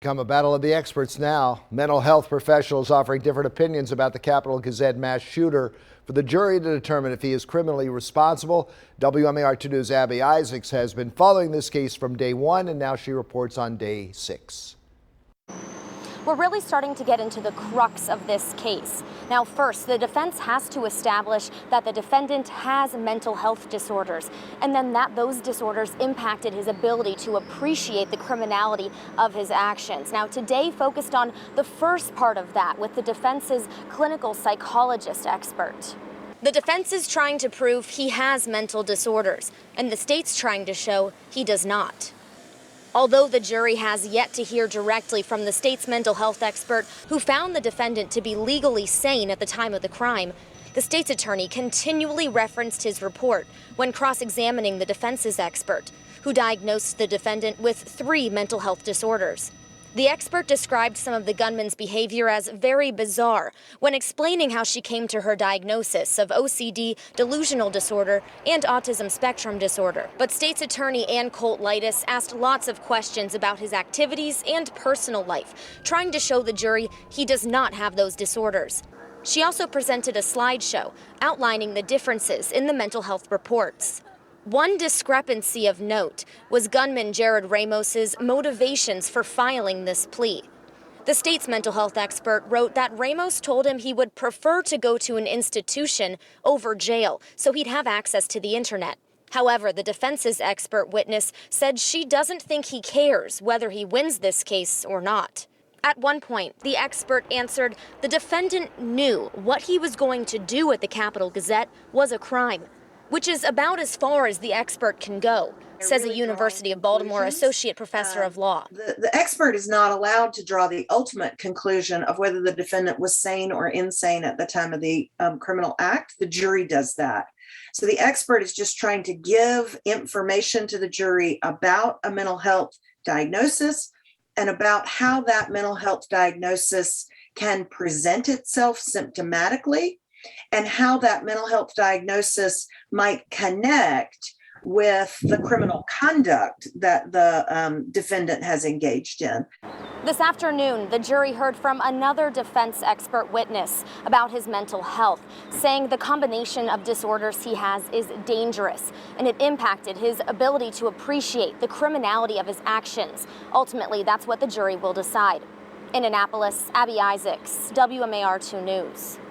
Come a battle of the experts now. Mental health professionals offering different opinions about the Capital Gazette mass shooter for the jury to determine if he is criminally responsible. WMAR 2 News' Abby Isaacs has been following this case from day one, and now she reports on day 6. We're really starting to get into the crux of this case. Now, first, the defense has to establish that the defendant has mental health disorders, and then that those disorders impacted his ability to appreciate the criminality of his actions. Now, today focused on the first part of that with the defense's clinical psychologist expert. The defense is trying to prove he has mental disorders, and the state's trying to show he does not. Although the jury has yet to hear directly from the state's mental health expert who found the defendant to be legally sane at the time of the crime, the state's attorney continually referenced his report when cross-examining the defense's expert, who diagnosed the defendant with 3 mental health disorders. The expert described some of the gunman's behavior as very bizarre when explaining how she came to her diagnosis of OCD, delusional disorder, and autism spectrum disorder. But state's attorney Ann Colt-Litis asked lots of questions about his activities and personal life, trying to show the jury he does not have those disorders. She also presented a slideshow outlining the differences in the mental health reports. One discrepancy of note was gunman Jared Ramos's motivations for filing this plea. The state's mental health expert wrote that Ramos told him he would prefer to go to an institution over jail so he'd have access to the internet. However, the defense's expert witness said she doesn't think he cares whether he wins this case or not. At one point, the expert answered the defendant knew what he was going to do at the Capital Gazette was a crime, which is about as far as the expert can go, says a University of Baltimore associate professor of law. The expert is not allowed to draw the ultimate conclusion of whether the defendant was sane or insane at the time of the criminal act. The jury does that. So the expert is just trying to give information to the jury about a mental health diagnosis and about how that mental health diagnosis can present itself symptomatically, and how that mental health diagnosis might connect with the criminal conduct that the defendant has engaged in. This afternoon, the jury heard from another defense expert witness about his mental health, saying the combination of disorders he has is dangerous, and it impacted his ability to appreciate the criminality of his actions. Ultimately, that's what the jury will decide. In Annapolis, Abby Isaacs, WMAR 2 News.